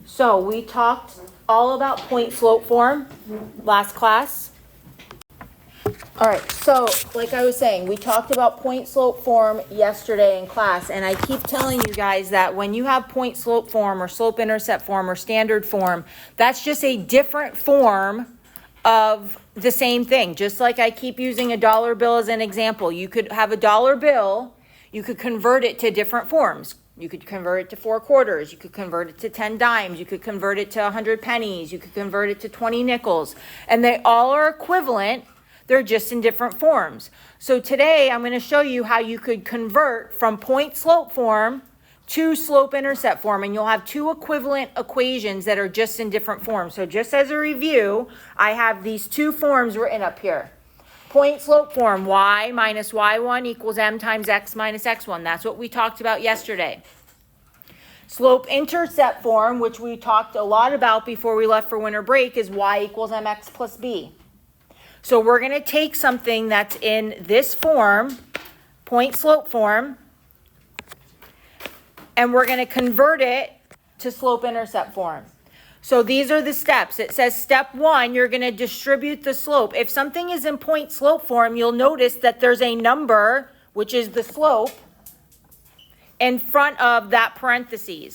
So we talked all about point slope form last class. All right, so like I was saying, we talked about point slope form yesterday in class, and I keep telling you guys that when you have point slope form or slope intercept form or standard form, that's just a different form of the same thing. Just like I keep using a dollar bill as an example. You could have a dollar bill, you could convert it to different forms. You could convert it to 4 quarters, you could convert it to 10 dimes, you could convert it to 100 pennies, you could convert it to 20 nickels, and they all are equivalent. They're just in different forms. So today I'm going to show you how you could convert from point slope form to slope intercept form, and you'll have 2 equivalent equations that are just in different forms. So just as a review, I have these 2 forms written up here. Point slope form, y minus y1 equals m times x minus x1. That's what we talked about yesterday. Slope intercept form, which we talked a lot about before we left for winter break, is y equals mx plus b. So we're going to take something that's in this form, point slope form, and we're going to convert it to slope intercept form. So these are the steps. It says step 1, you're going to distribute the slope. If something is in point slope form, you'll notice that there's a number, which is the slope, in front of that parentheses.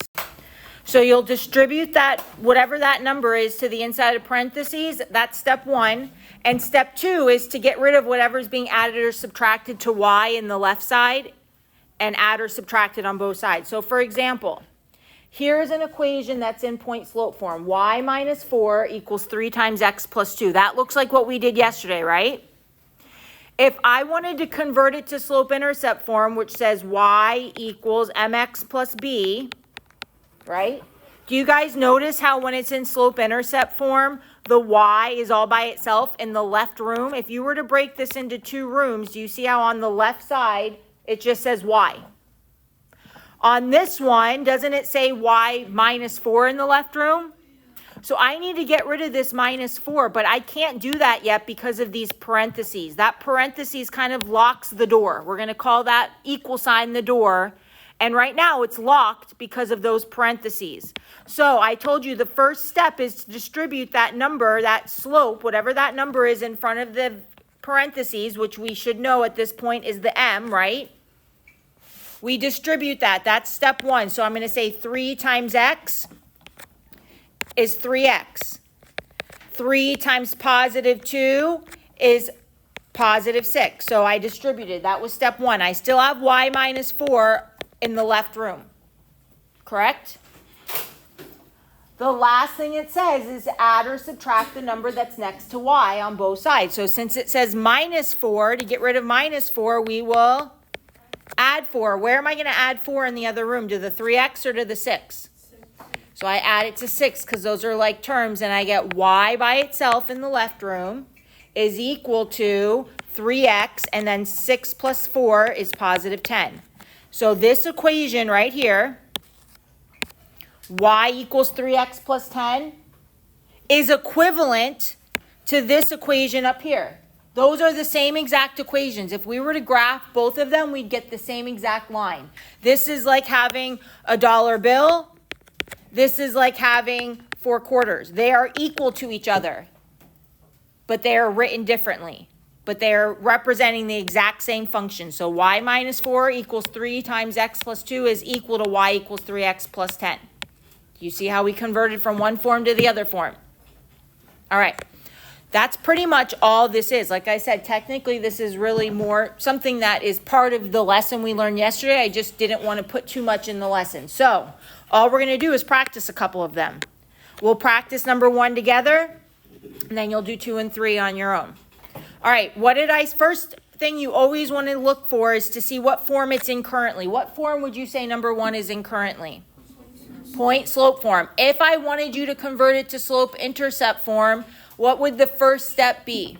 So you'll distribute that, whatever that number is, to the inside of parentheses. That's step 1. And step 2 is to get rid of whatever's being added or subtracted to y in the left side and add or subtract it on both sides. So for example, here's an equation that's in point slope form. Y minus 4 equals 3 times x plus 2. That looks like what we did yesterday, right? If I wanted to convert it to slope intercept form, which says y equals mx plus b, right? Do you guys notice how when it's in slope intercept form, the y is all by itself in the left room? If you were to break this into 2 rooms, do you see how on the left side, it just says y? On this one, doesn't it say y minus 4 in the left room? So I need to get rid of this minus 4, but I can't do that yet because of these parentheses. That parentheses kind of locks the door. We're going to call that equal sign the door. And right now it's locked because of those parentheses. So I told you the first step is to distribute that number, that slope, whatever that number is in front of the parentheses, which we should know at this point is the m, right? We distribute that. That's step 1. So I'm going to say 3 times x is 3x. 3 times positive 2 is positive 6. So I distributed. That was step 1. I still have y minus 4 in the left room, correct? The last thing it says is add or subtract the number that's next to y on both sides. So since it says minus 4, to get rid of minus 4, we will add 4. Where am I going to add 4 in the other room? To the 3x or to the 6? So I add it to 6 because those are like terms, and I get y by itself in the left room is equal to 3x, and then 6 plus 4 is positive 10. So this equation right here, y equals 3x plus 10, is equivalent to this equation up here. Those are the same exact equations. If we were to graph both of them, we'd get the same exact line. This is like having a dollar bill. This is like having 4 quarters. They are equal to each other, but they are written differently. But they're representing the exact same function. So y minus 4 equals 3 times x plus 2 is equal to y equals 3x plus 10. You see how we converted from one form to the other form? All right. That's pretty much all this is. Like I said, technically this is really more something that is part of the lesson we learned yesterday. I just didn't want to put too much in the lesson. So all we're going to do is practice a couple of them. We'll practice number 1 together, and then you'll do 2 and 3 on your own. All right, first thing you always want to look for is to see what form it's in currently. What form would you say number 1 is in currently? Point slope form. If I wanted you to convert it to slope intercept form, what would the first step be?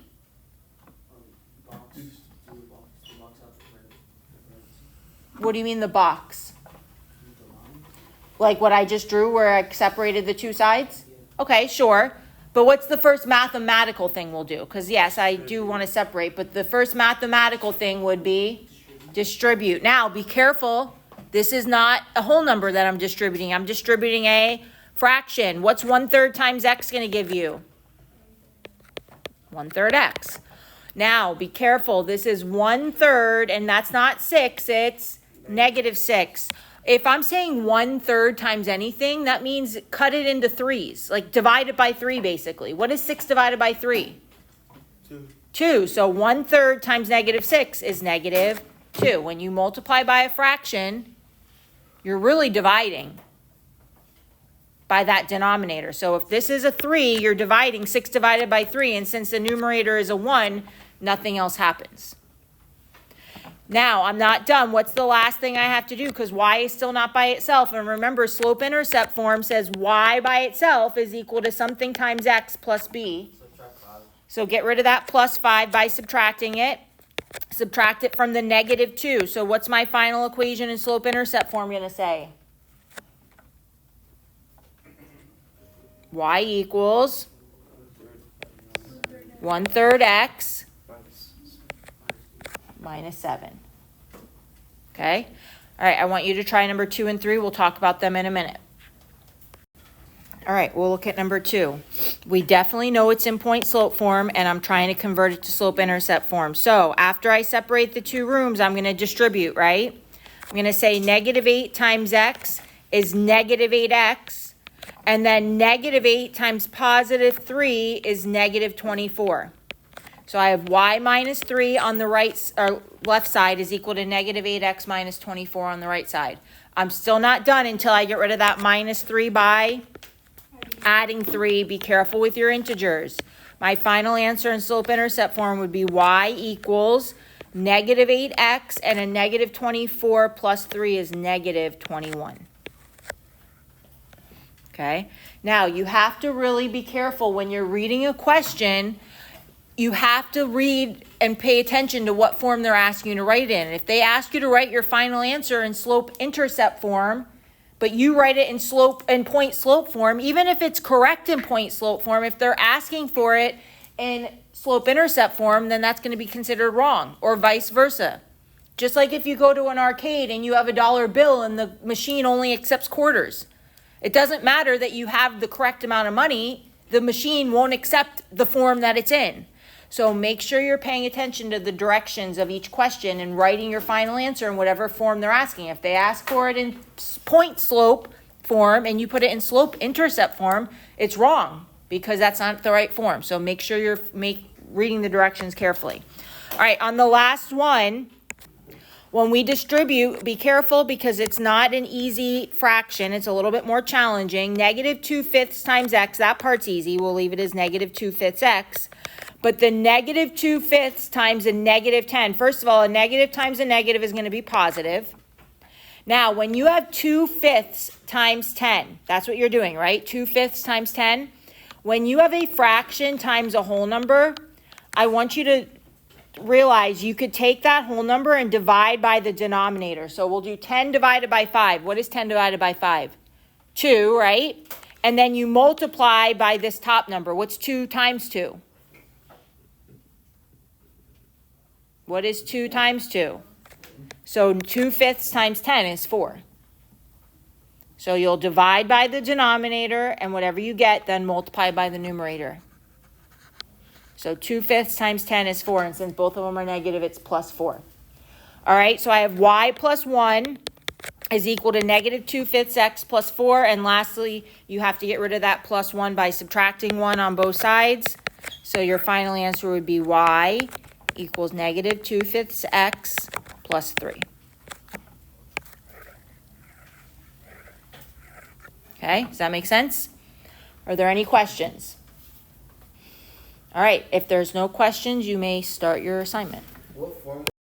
What do you mean the box? Like what I just drew where I separated the 2 sides? Okay, sure. But what's the first mathematical thing we'll do? Because yes, I do want to separate, but the first mathematical thing would be distribute. Now, be careful. This is not a whole number that I'm distributing. I'm distributing a Fraction. What's 1/3 times x going to give you? 1/3 x. Now, be careful. This is 1/3, and that's not 6. It's -6. If I'm saying 1/3 times anything, that means cut it into threes. Like divide it by 3, basically. What is 6 divided by 3? 2. So 1/3 times -6 is -2. When you multiply by a fraction, you're really dividing by that denominator. So if this is a 3, you're dividing 6 divided by 3. And since the numerator is a 1, nothing else happens. Now, I'm not done. What's the last thing I have to do? Because y is still not by itself. And remember, slope-intercept form says y by itself is equal to something times x plus b. So get rid of that plus 5 by subtracting it. Subtract it from the -2. So what's my final equation in slope-intercept form going to say? Y equals 1/3 x minus 7. Okay? All right, I want you to try number 2 and 3. We'll talk about them in a minute. All right, we'll look at number 2. We definitely know it's in point slope form, and I'm trying to convert it to slope intercept form. So after I separate the two rooms, I'm going to distribute, right? I'm going to say -8 times x is -8x. And then -8 times +3 is -24. So I have y minus 3 on the right or left side is equal to -8x minus 24 on the right side. I'm still not done until I get rid of that -3 by adding 3. Be careful with your integers. My final answer in slope-intercept form would be y equals -8x, and a -24 plus 3 is -21. Okay? Now, you have to really be careful when you're reading a question. You have to read and pay attention to what form they're asking you to write in. If they ask you to write your final answer in slope-intercept form, but you write it in point slope form, even if it's correct in point slope form, if they're asking for it in slope-intercept form, then that's going to be considered wrong, or vice versa. Just like if you go to an arcade and you have a dollar bill and the machine only accepts quarters. It doesn't matter that you have the correct amount of money, the machine won't accept the form that it's in. So make sure you're paying attention to the directions of each question and writing your final answer in whatever form they're asking. If they ask for it in point slope form and you put it in slope intercept form, it's wrong because that's not the right form. So make sure you're reading the directions carefully. All right, on the last one, when we distribute, be careful because it's not an easy fraction. It's a little bit more challenging. -2/5 times x, that part's easy. We'll leave it as -2/5 x. But the -2/5 times a -10, first of all, a negative times a negative is going to be positive. Now, when you have 2/5 times 10, that's what you're doing, right? 2/5 times 10. When you have a fraction times a whole number, I want you to realize you could take that whole number and divide by the denominator. So we'll do 10 divided by 5. What is 10 divided by 5? 2, right? And then you multiply by this top number. What's 2 times 2? What is 2 times 2? So 2/5 times 10 is 4. So you'll divide by the denominator, and whatever you get, then multiply by the numerator. So 2/5 times 10 is 4, and since both of them are negative, it's plus 4. All right, so I have y plus 1 is equal to -2/5 x plus 4, and lastly, you have to get rid of that plus 1 by subtracting 1 on both sides. So your final answer would be y equals -2/5 x plus 3. Okay, does that make sense? Are there any questions? All right, if there's no questions, you may start your assignment. What form